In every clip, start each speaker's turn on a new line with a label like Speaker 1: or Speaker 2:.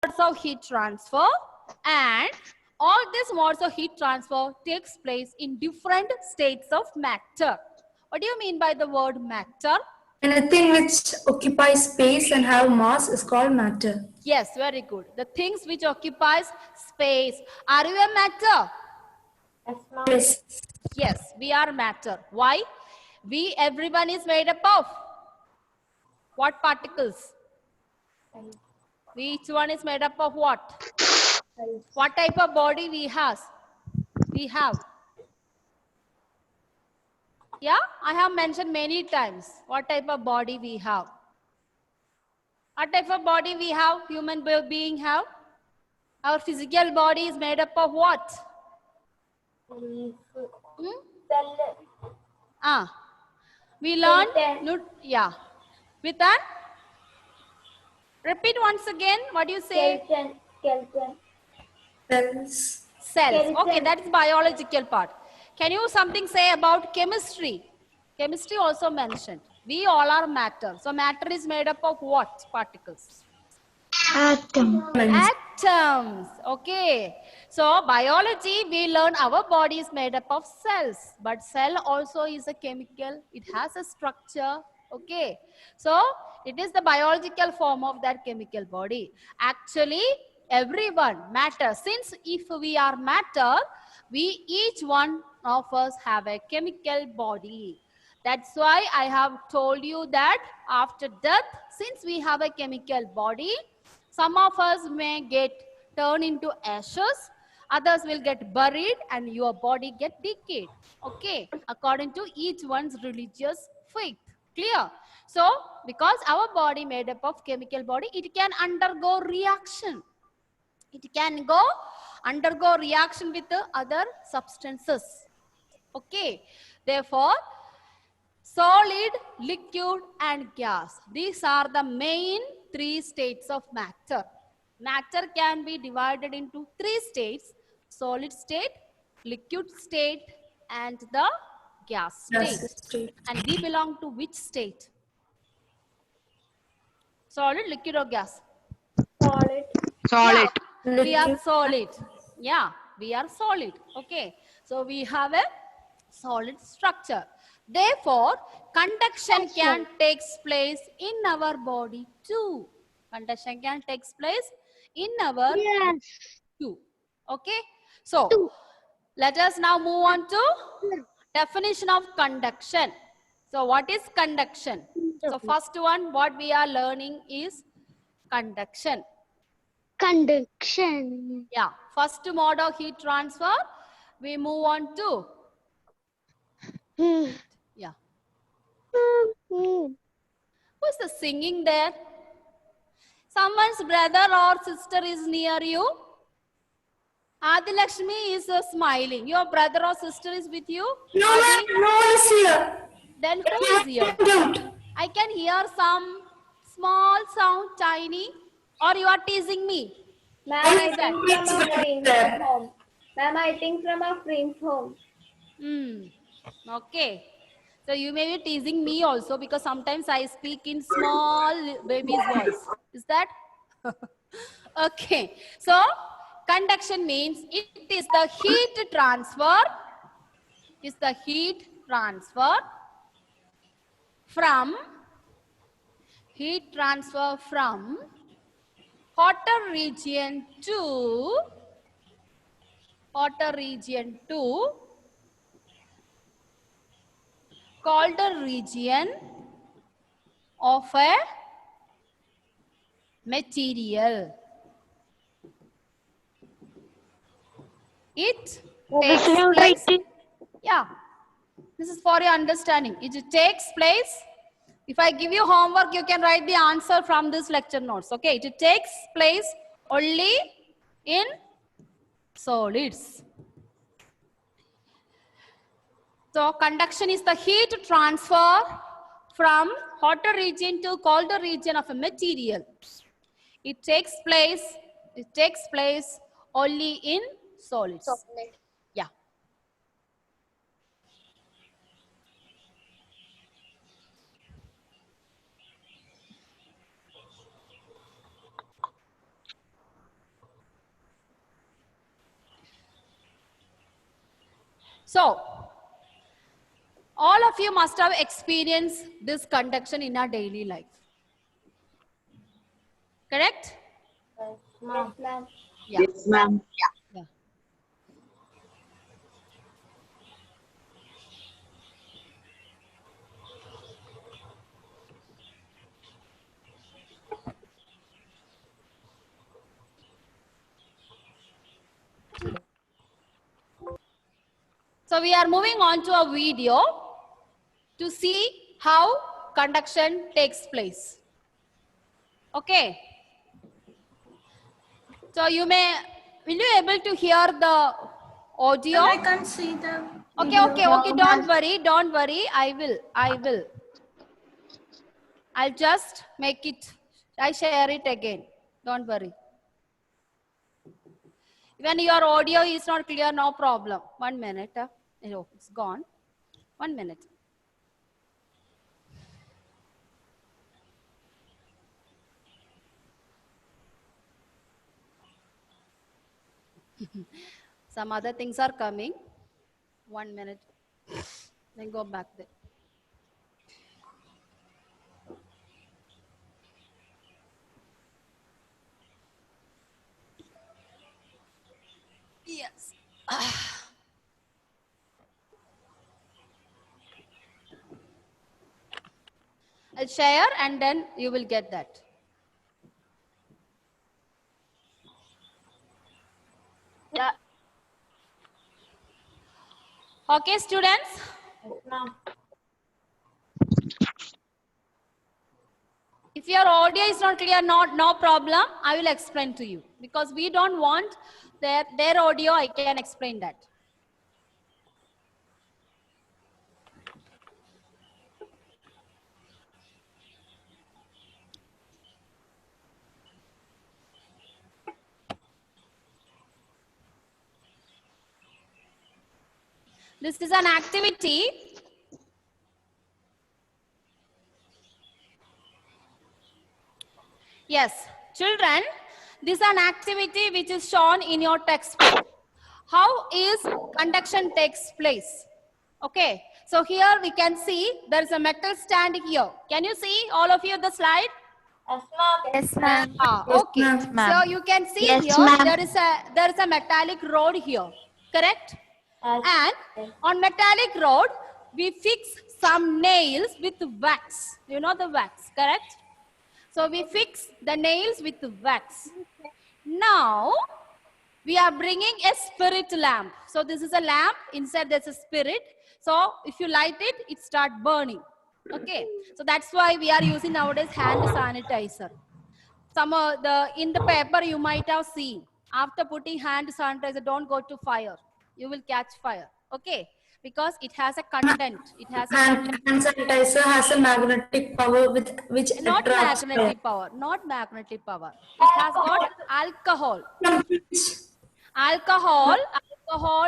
Speaker 1: modes of heat transfer, and all these modes of heat transfer takes place in different states of matter. What do you mean by the word matter?
Speaker 2: Anything which occupies space and have mass is called matter.
Speaker 1: Yes, very good. The things which occupies space. Are you a matter?
Speaker 2: Yes.
Speaker 1: Yes, we are matter. Why? Everyone is made up of what particles? Each one is made up of what? What type of body we have? Yeah, I have mentioned many times what type of body we have. What type of body we have? Human being have? Our physical body is made up of what? We learned, yeah. With that, repeat once again. What do you say?
Speaker 2: Cells.
Speaker 1: Cells. Okay, that is biological part. Can you something say about chemistry? Chemistry also mentioned. We all are matter. So matter is made up of what particles? Atoms. Okay. So biology, we learn our body is made up of cells. But cell also is a chemical. It has a structure. Okay. So it is the biological form of that chemical body. Actually, everyone matter. Since if we are matter, we each one of us have a chemical body. That's why I have told you that after death, since we have a chemical body, some of us may get turned into ashes, others will get buried, and your body get decayed. Okay, according to each one's religious faith. Clear? So, because our body made up of chemical body, it can undergo reaction. It can undergo reaction with the other substances. Okay, therefore, solid, liquid, and gas. These are the main three states of matter. Matter can be divided into three states: solid state, liquid state, and the gas state. And we belong to which state? Solid, liquid, or gas?
Speaker 3: Solid.
Speaker 1: Yeah, we are solid. Yeah, we are solid. Okay, so we have a solid structure. Therefore, conduction can take place in our body too. Conduction can take place in our body too. Okay, so let us now move on to definition of conduction. So what is conduction? So first one, what we are learning is conduction.
Speaker 3: Conduction.
Speaker 1: Yeah, first mode of heat transfer, we move on to. Yeah. Who is the singing there? Someone's brother or sister is near you. Adilakshmi is smiling. Your brother or sister is with you?
Speaker 2: No, no one is here.
Speaker 1: Then who is here? I can hear some small sound, tiny. Or you are teasing me?
Speaker 3: Ma'am, I think from a friend's home. Ma'am, I think from a friend's home.
Speaker 1: Okay. So you may be teasing me also because sometimes I speak in small baby's voice. Is that? Okay. So conduction means it is the heat transfer. Is the heat transfer from hotter region to colder region of a material. It takes place. Yeah, this is for your understanding. It takes place. If I give you homework, you can write the answer from this lecture notes. Okay, it takes place only in solids. So conduction is the heat transfer from hotter region to colder region of a material. It takes place only in solids. Yeah. So, all of you must have experienced this conduction in our daily life. Correct?
Speaker 3: Yes, ma'am.
Speaker 1: Yeah.
Speaker 4: Yes, ma'am.
Speaker 1: Yeah. So we are moving on to a video to see how conduction takes place. Okay. So will you able to hear the audio?
Speaker 2: I can't see the
Speaker 1: Okay, okay, okay. Don't worry. I will. I'll just make it. I share it again. Don't worry. When your audio is not clear, no problem. 1 minute. Oh, it's gone. 1 minute. Some other things are coming. 1 minute. Then go back there. Yes. I'll share and then you will get that.
Speaker 3: Yeah.
Speaker 1: Okay, students.
Speaker 3: Yes, ma'am.
Speaker 1: If your audio is not clear, no problem. I will explain to you because we don't want their audio. I can explain that. This is an activity. Yes, children, this is an activity which is shown in your textbook. How is conduction takes place? Okay, so here we can see there is a metal stand here. Can you see all of you the slide?
Speaker 3: Yes, ma'am.
Speaker 4: Yes, ma'am.
Speaker 1: Okay.
Speaker 2: Yes,
Speaker 1: So you can see
Speaker 4: Yes,
Speaker 1: here
Speaker 4: ma'am.
Speaker 1: there is a metallic rod here, correct?
Speaker 3: Yes.
Speaker 1: And on metallic rod we fix some nails with wax. You know the wax, correct? So we fix the nails with wax. Now we are bringing a spirit lamp. So this is a lamp. Inside there's a spirit. So if you light it, it starts burning. Okay. So that's why we are using nowadays hand sanitizer. In the paper you might have seen. After putting hand sanitizer, don't go to fire. You will catch fire. Okay. Because it has a content. It has a
Speaker 2: hand sanitizer has a magnetic power with which
Speaker 1: not
Speaker 2: attracts fire.
Speaker 1: magnetic power. Not magnetic power. It has got alcohol. Alcohol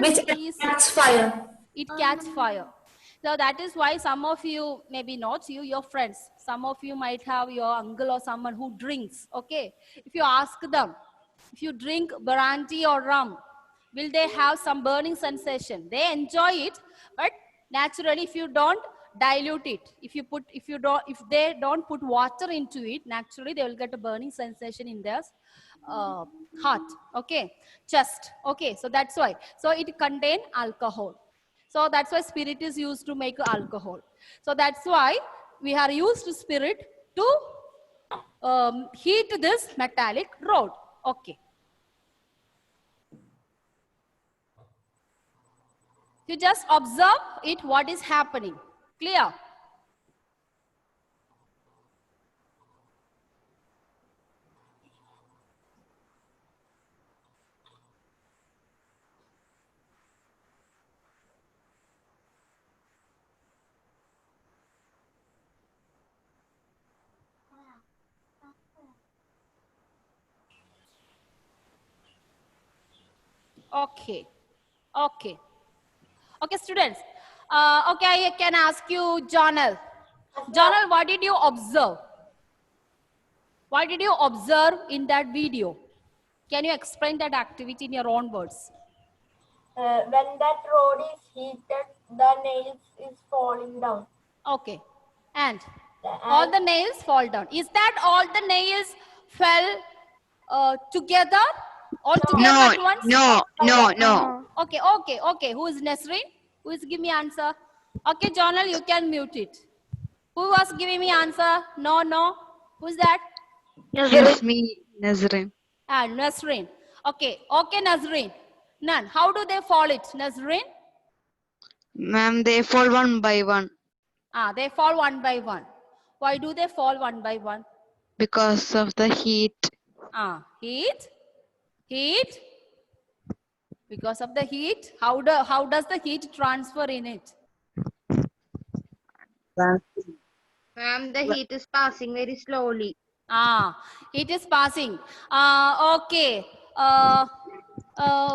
Speaker 2: Which
Speaker 1: is
Speaker 2: attracts fire.
Speaker 1: it catch fire. So that is why some of you, maybe not you, your friends, some of you might have your uncle or someone who drinks. Okay, if you ask them, if you drink brandy or rum, will they have some burning sensation? They enjoy it, but naturally if you don't dilute it, if they don't put water into it, naturally they will get a burning sensation in their heart. Okay, chest. Okay, so that's why. So it contain alcohol. So that's why spirit is used to make alcohol. So that's why we are used to spirit to heat this metallic rod. Okay. You just observe it, what is happening. Clear? Okay. Okay. Okay, students. Okay, I can ask you, Jonal. Jonal, what did you observe? What did you observe in that video? Can you explain that activity in your own words?
Speaker 3: when that rod is heated, the nails is falling down.
Speaker 1: Okay. And all the nails fall down. Is that all the nails fell together? All together
Speaker 4: No,
Speaker 1: at once?
Speaker 4: no, no, no.
Speaker 1: Okay, okay, okay. Who is Nesreen? Who is give me answer? Okay, Jonal, you can mute it. Who was giving me answer? No, no. Who's that?
Speaker 4: It's me, Nazrin.
Speaker 1: Ah, Nasreen. Okay, okay, Nasreen. None. How do they fall it, Nasreen?
Speaker 4: Ma'am, they fall one by one
Speaker 1: Ah, they fall one by one. Why do they fall one by one?
Speaker 4: because of the heat.
Speaker 1: Ah, heat, heat. Because of the heat, how does the heat transfer in it?
Speaker 5: Ma'am, the heat is passing very slowly.
Speaker 1: Ah, heat is passing. Okay.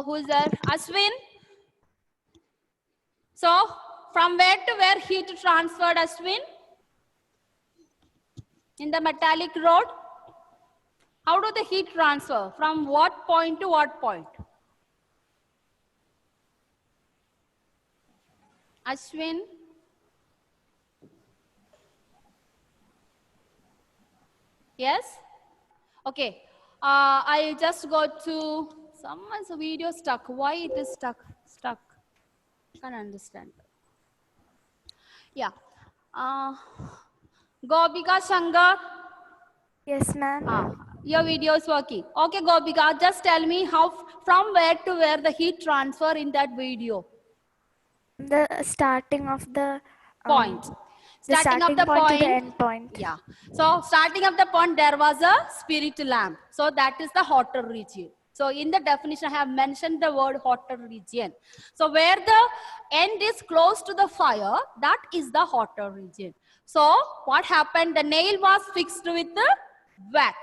Speaker 1: Who is there? Ashwin. So, from where to where heat transferred, Ashwin? In the metallic rod? How do the heat transfer? From what point to what point? Ashwin? Yes? Okay. I just got to, someone's video stuck. Why it is stuck? Stuck. Can't understand. Yeah. Gopika Shankar.
Speaker 6: Yes, ma'am.
Speaker 1: Your video is working. Okay, Gopika, just tell me how, from where to where the heat transfer in that video.
Speaker 6: The starting of the
Speaker 1: Point.
Speaker 6: the
Speaker 1: Starting of the
Speaker 6: point to the
Speaker 1: point.
Speaker 6: end point.
Speaker 1: Yeah. So starting of the point, there was a spirit lamp. So that is the hotter region. So in the definition, I have mentioned the word hotter region. So where the end is close to the fire, that is the hotter region. So what happened? The nail was fixed with the wax.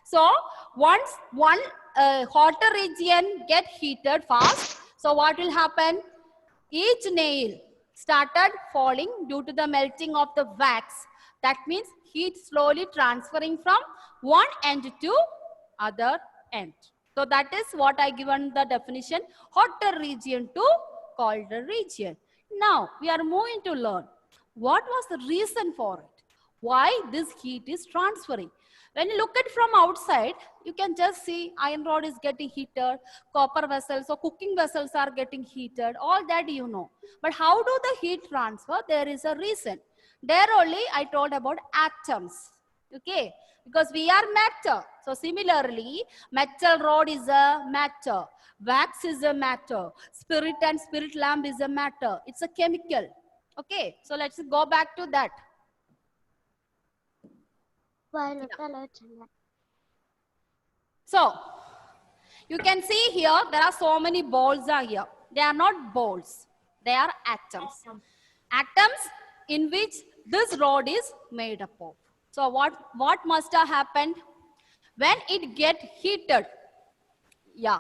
Speaker 1: So once one hotter region get heated fast, so what will happen? Each nail started falling due to the melting of the wax. That means heat slowly transferring from one end to other end. So that is what I given the definition, hotter region to colder region. Now we are moving to learn what was the reason for it. Why this heat is transferring. When you look at it from outside, you can just see iron rod is getting heated, copper vessels or cooking vessels are getting heated, all that you know. But how do the heat transfer? There is a reason. There only I told about atoms, okay? Because we are matter. So similarly, metal rod is a matter, wax is a matter, spirit and spirit lamp is a matter. It's a chemical, okay? So let's go back to that. So, you can see here, there are so many balls are here. They are not balls. They are atoms. Atoms in which this rod is made up of. So, what must have happened? When it get heated, yeah.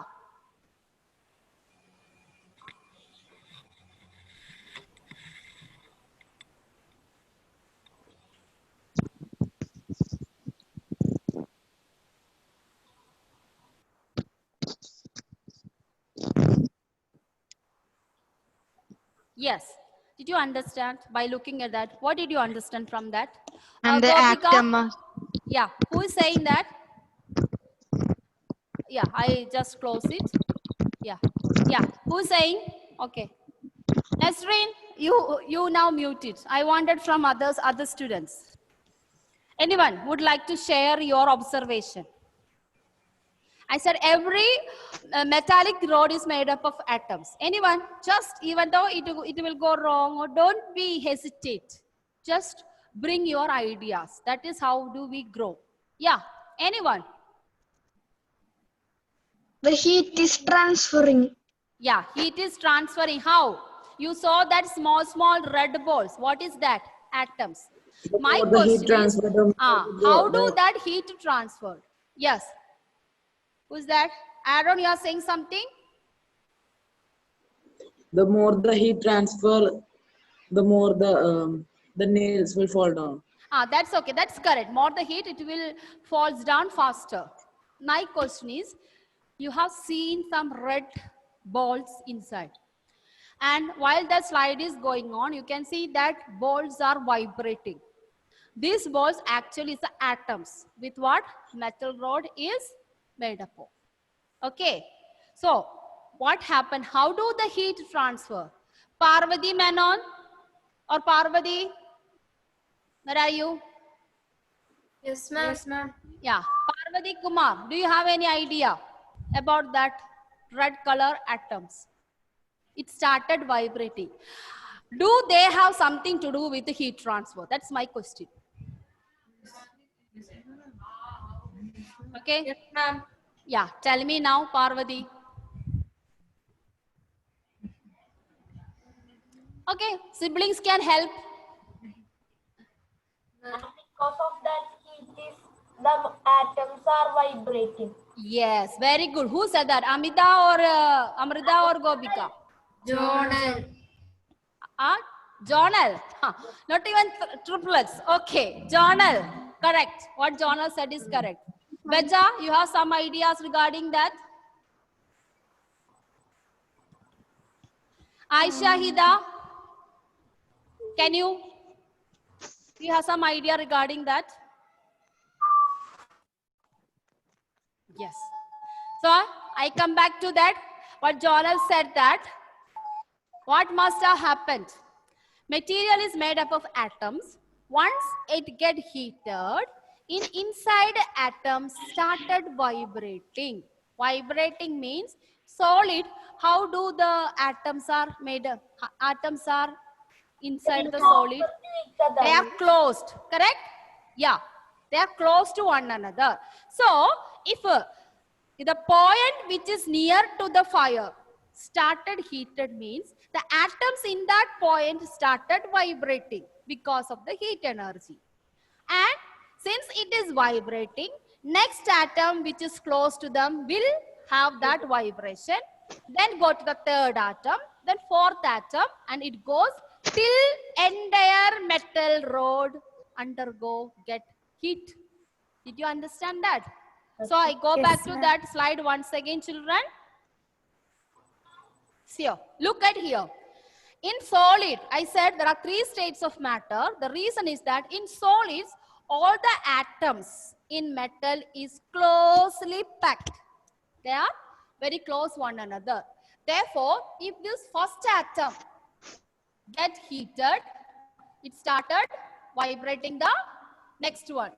Speaker 1: Yes. Did you understand by looking at that? What did you understand from that?
Speaker 4: And the
Speaker 1: Gopika?
Speaker 4: atom.
Speaker 1: Yeah. Who is saying that? Yeah, I just close it. Yeah. Yeah. Who's saying? Okay. Nasreen, you now mute it. I wanted from other students. Anyone would like to share your observation? I said every metallic rod is made up of atoms. Anyone? Just even though it will go wrong, or don't be hesitate. Just bring your ideas. That is how do we grow. Yeah. Anyone?
Speaker 2: The heat is transferring.
Speaker 1: Yeah, heat is transferring. How? You saw that small red balls. What is that? Atoms. My question is, how do that heat transfer? Yes. Who's that? Aaron, you are saying something?
Speaker 7: The more the heat transfer, the more the nails will fall down.
Speaker 1: That's okay. That's correct. More the heat, it will falls down faster. My question is, you have seen some red balls inside. And while the slide is going on, you can see that balls are vibrating. These balls actually is the atoms with what metal rod is made up of. Okay. So what happened? How do the heat transfer? Parvati Menon or Parvati? Where are you?
Speaker 2: Yes, ma'am. Yes, ma'am.
Speaker 1: Yeah. Parvati Kumar, do you have any idea about that red color atoms? It started vibrating. Do they have something to do with the heat transfer? That's my question. Okay.
Speaker 2: Yes, ma'am.
Speaker 1: Yeah. Tell me now, Parvati. Okay. Siblings can help.
Speaker 3: Because of that heat, the atoms are vibrating.
Speaker 1: Yes. Very good. Who said that? Amita or Amrita or Gopika?
Speaker 2: Jonal.
Speaker 1: Jonal. Huh. Not even triplets. Okay. Jonal. Correct. What Jonal said is correct. Beja, you have some ideas regarding that? Aisha Hida, can you? Do you have some idea regarding that? Yes. So I come back to that. What Jonal said that. What must have happened? Material is made up of atoms. Once it get heated, inside atoms started vibrating. Vibrating means solid. How do the atoms are made up? Atoms are inside the solid. They are closed, correct? Yeah, they are close to one another. So if the point which is near to the fire started heated means the atoms in that point started vibrating because of the heat energy. And since it is vibrating, next atom which is close to them will have that vibration. Then go to the third atom, then fourth atom, and it goes till entire metal rod get heat. Did you understand that? So I go
Speaker 6: Yes,
Speaker 1: back to
Speaker 6: ma'am.
Speaker 1: that slide once again, children. See here, look at here. In solid, I said there are 3 states of matter. The reason is that in solids, all the atoms in metal is closely packed. They are very close one another. Therefore, if this first atom get heated, it started vibrating the next one.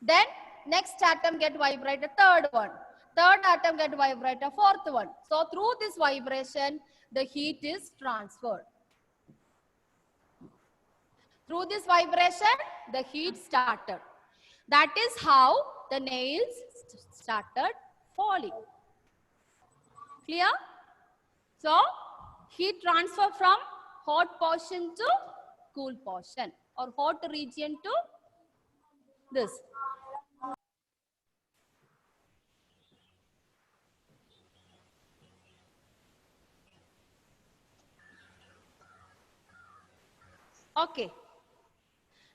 Speaker 1: Then next atom get vibrated, third one. Third atom get vibrated, fourth one. So through this vibration, the heat is transferred. Through this vibration, the heat started. That is how the nails started falling. Clear? So heat transfer from hot portion to cool portion, or hot region to this. Okay.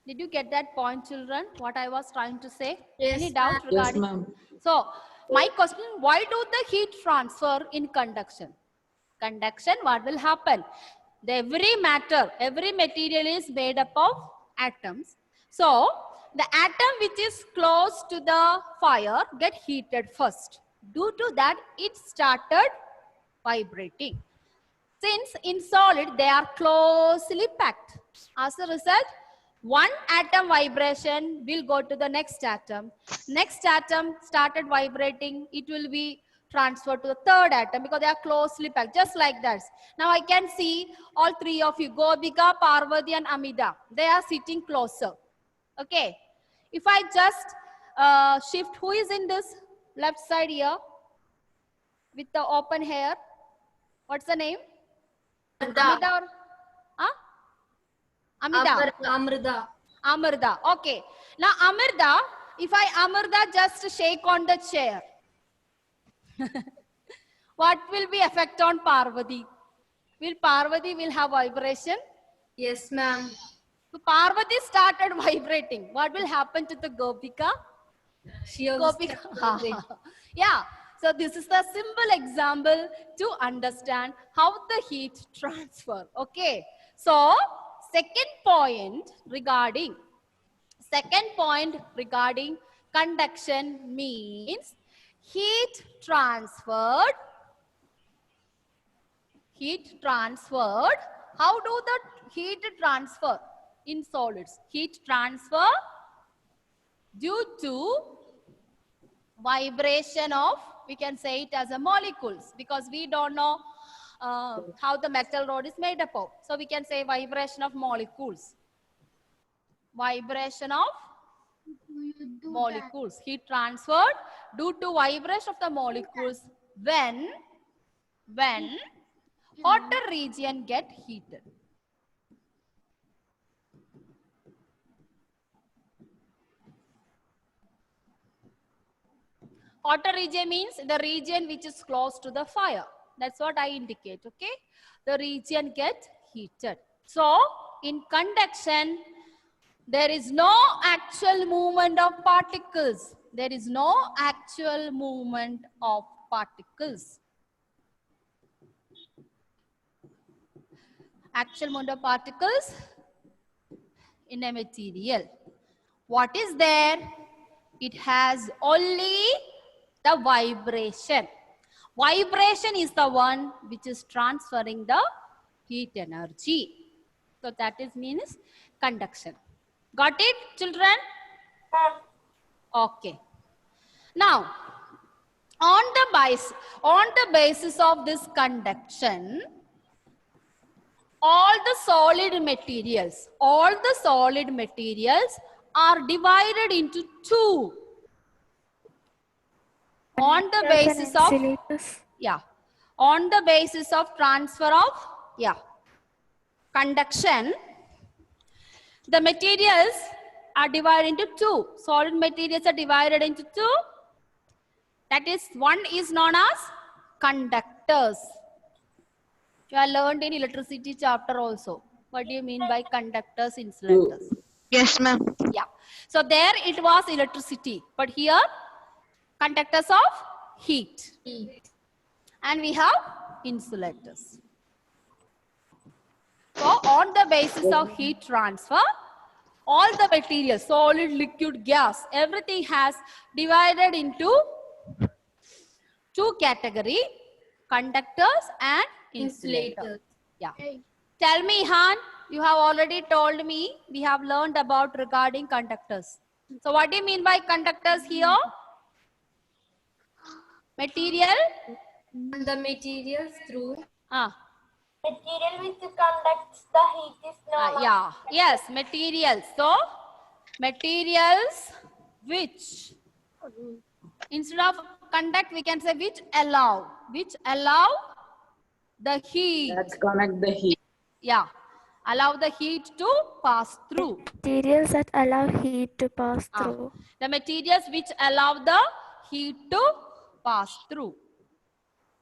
Speaker 1: Did you get that point, children? What I was trying to say?
Speaker 2: Yes,
Speaker 1: Any doubt
Speaker 2: ma'am.
Speaker 7: Yes,
Speaker 1: regarding?
Speaker 7: ma'am.
Speaker 1: So, my question, why do the heat transfer in conduction? Conduction, what will happen? Every matter, every material is made up of atoms. So, the atom which is close to the fire get heated first. Due to that, it started vibrating. Since in solid, they are closely packed. As a result, one atom vibration will go to the next atom. Next atom started vibrating, it will be transferred to the third atom because they are closely packed, just like that. Now I can see all 3 of you, Gopika, Parvati and Amida. They are sitting closer. Okay. If I just shift, who is in this left side here with the open hair? What's the name? Amida or Amida?
Speaker 2: Amrita.
Speaker 1: Amarda. Okay. Now Amarda, if I Amarda just shake on the chair, what will be effect on Parvati? Will Parvati will have vibration?
Speaker 2: Yes, ma'am.
Speaker 1: So Parvati started vibrating. What will happen to the Gopika?
Speaker 2: She also
Speaker 1: Gopika. Yeah. So this is the simple example to understand how the heat transfer. Okay. So second point regarding conduction means heat transferred. How do the heat transfer in solids? Heat transfer due to vibration of, we can say it as a molecules, because we don't know how the metal rod is made up of. So we can say vibration of molecules. Vibration of molecules. Heat transferred due to vibration of the molecules when hotter region get heated. Hotter region means the region which is close to the fire. That's what I indicate, okay? The region get heated. So, in conduction, there is no actual movement of particles. There is no actual movement of particles. Actual movement of particles in a material. What is there? It has only the vibration. Vibration is the one which is transferring the heat energy. So that is means conduction. Got it, children? Okay. Now, on the basis of this conduction, all the solid materials are divided into two. On the basis of, on the basis of transfer of, conduction, the materials are divided into two. Solid materials are divided into two. That is, one is known as conductors. You have learned in electricity chapter also. What do you mean by conductors, insulators?
Speaker 4: Yes, ma'am.
Speaker 1: Yeah. So there it was electricity, but here conductors of heat. And we have insulators. So on the basis of heat transfer, all the materials, solid, liquid, gas, everything has divided into two categories, conductors and insulators. Yeah. Tell me, Han, you have already told me we have learned about regarding conductors. So what do you mean by conductors here? Material?
Speaker 3: The materials through.
Speaker 8: Material which conducts the heat is known
Speaker 1: Yeah. Yes, materials. So materials which, instead of conduct, we can say which allow the heat.
Speaker 7: That connect the heat.
Speaker 1: Yeah. Allow the heat to pass through.
Speaker 6: Materials that allow heat to pass through.
Speaker 1: The materials which allow the heat to pass through.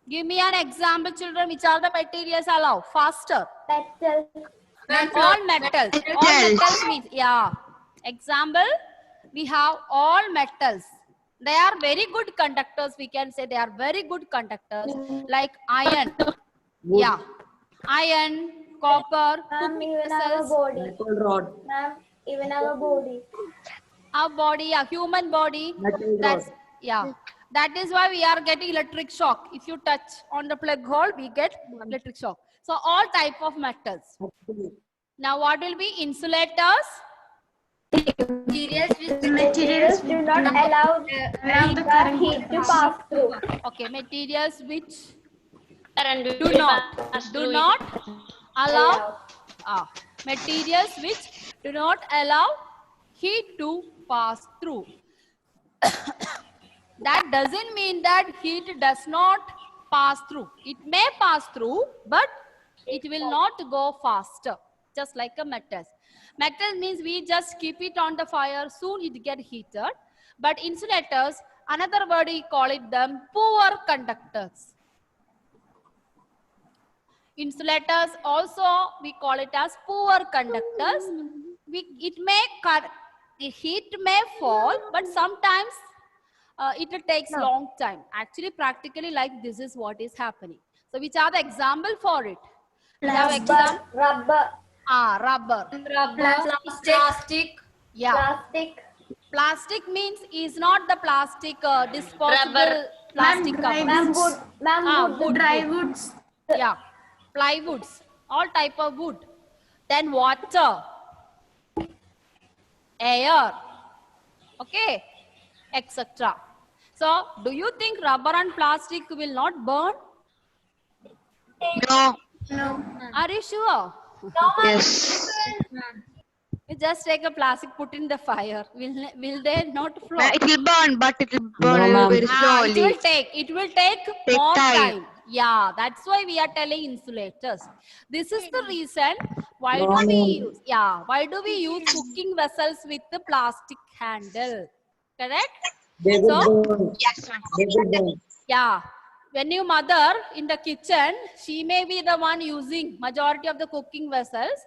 Speaker 1: Give me an example, children. Which are the materials allow? Faster.
Speaker 8: metal.
Speaker 1: All metals. All metals means, yeah. Example, we have all metals. They are very good conductors. We can say they are very good conductors. Like iron. Yeah. Iron, copper,
Speaker 8: Ma'am,
Speaker 1: cooking
Speaker 8: even our
Speaker 1: vessels.
Speaker 8: body.
Speaker 7: Metal rod.
Speaker 8: Ma'am, even our body.
Speaker 1: Our body, a human body.
Speaker 7: Metal
Speaker 1: That's,
Speaker 7: rod.
Speaker 1: yeah. That is why we are getting electric shock. If you touch on the plug hole, we get electric shock. So all type of metals. Now what will be insulators?
Speaker 8: Materials do not allow the heat to pass through.
Speaker 1: Okay, materials which do not allow materials which do not allow heat to pass through. That doesn't mean that heat does not pass through. It may pass through, but it will not go faster, just like a metal. Metal means we just keep it on the fire, soon it get heated. But insulators, another word we call it them poor conductors. Insulators also we call it as poor conductors. The heat may fall, but sometimes it takes long time. Actually, practically, like this is what is happening. So, which are the example for it? We have example.
Speaker 3: Rubber.
Speaker 1: Rubber.
Speaker 2: Plastic.
Speaker 1: Yeah.
Speaker 3: Plastic.
Speaker 1: Plastic means is not the plastic disposable plastic cover.
Speaker 3: Ma'am, wood. Ma'am, wood.
Speaker 2: Dry woods.
Speaker 1: Yeah, plywoods, all type of wood. Then water, air, okay, etc. So, do you think rubber and plastic will not burn?
Speaker 4: No.
Speaker 1: Are you sure?
Speaker 4: Yes.
Speaker 1: You just take a plastic, put in the fire. Will they not flow?
Speaker 4: Ma'am, it will burn, but it will burn
Speaker 7: No, ma'am.
Speaker 4: very slowly.
Speaker 1: It will take more
Speaker 4: time.
Speaker 1: time. Yeah, that's why we are telling insulators. This is the reason why
Speaker 7: No,
Speaker 1: do we
Speaker 7: ma'am.
Speaker 1: use, why do we use cooking vessels with the plastic handle? Correct?
Speaker 7: They will
Speaker 1: So,
Speaker 7: burn.
Speaker 4: Yes, ma'am.
Speaker 7: They will burn.
Speaker 1: yeah. When your mother in the kitchen, she may be the one using majority of the cooking vessels,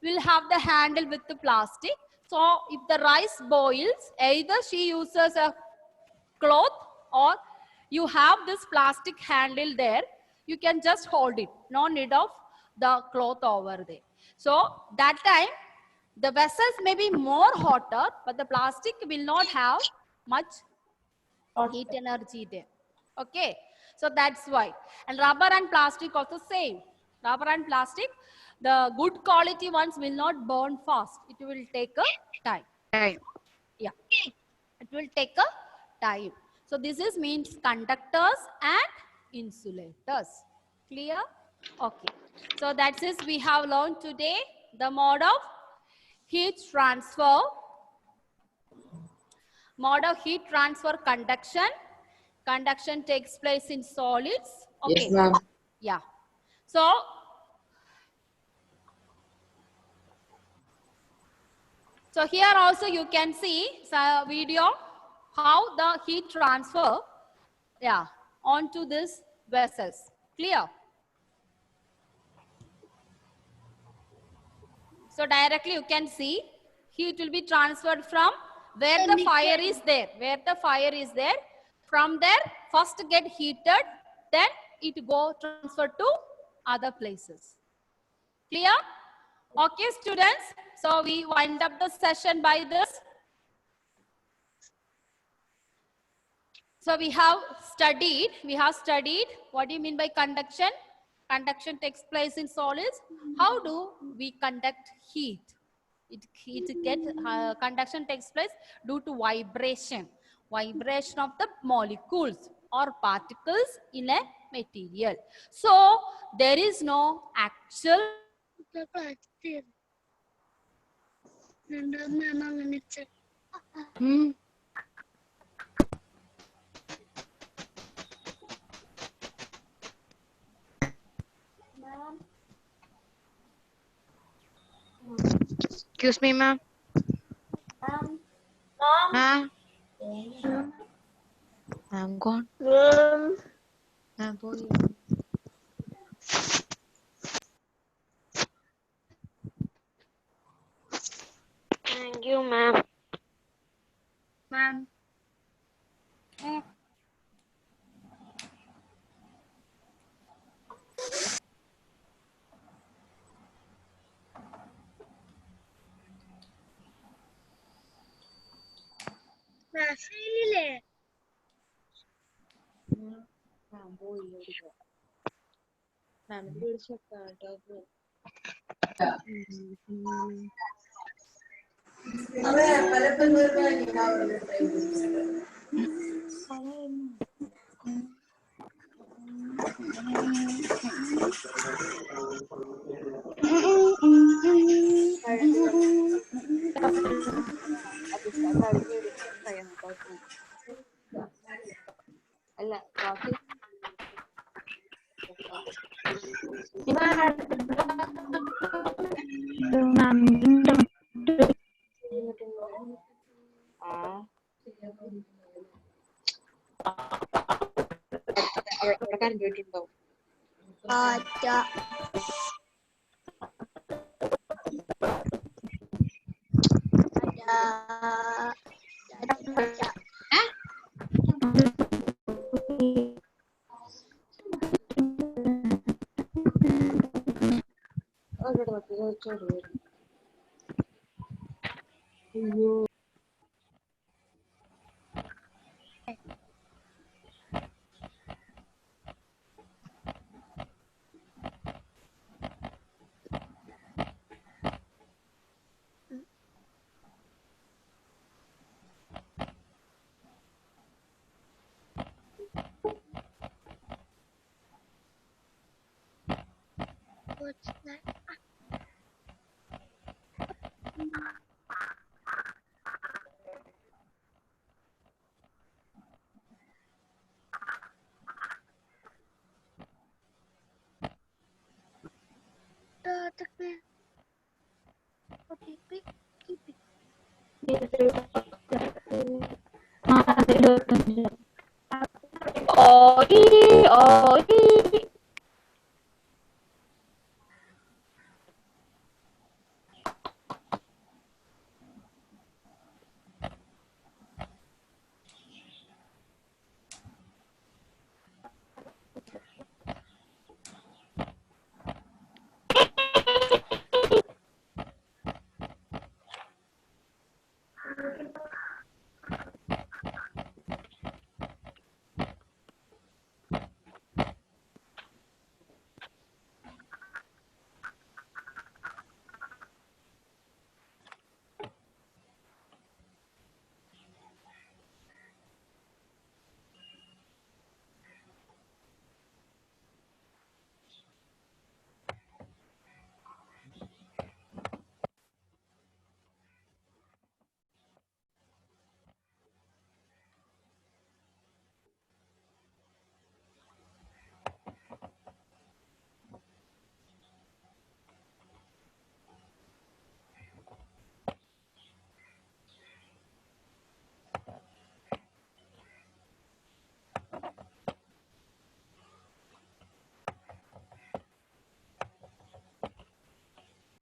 Speaker 1: will have the handle with the plastic. So if the rice boils, either she uses a cloth or you have this plastic handle there, you can just hold it. No need of the cloth over there. So that time, the vessels may be more hotter, but the plastic will not have much heat energy there. Okay, so that's why. And rubber and plastic also same. Rubber and plastic, the good quality ones will not burn fast. It will take a time.
Speaker 4: Time.
Speaker 1: Yeah, it will take a time. So this is means conductors and insulators. Clear? Okay. So that's it. We have learned today the mode of heat transfer. Mode of heat transfer, conduction. Conduction takes place in solids. Okay.
Speaker 7: Yes, ma'am.
Speaker 1: Yeah. So here also you can see a video how the heat transfer, onto this vessels. Clear? So directly you can see heat will be transferred from where the fire is there. Where the fire is there, from there first get heated, then it go transfer to other places. Clear? Okay, students. So we wind up the session by this. So we have studied what do you mean by conduction? Conduction takes place in solids. How do we conduct heat? Conduction takes place due to vibration of the molecules or particles in a material. So there is no actual
Speaker 4: Excuse me, ma'am. Ma'am. I'm gone. Ma'am, boy.
Speaker 8: Thank you, ma'am.
Speaker 1: Ma'am.
Speaker 4: അവിടെ current പോയിട്ടുണ്ടാവും.
Speaker 9: What's that? Okay, keep it.
Speaker 8: Oi, oi.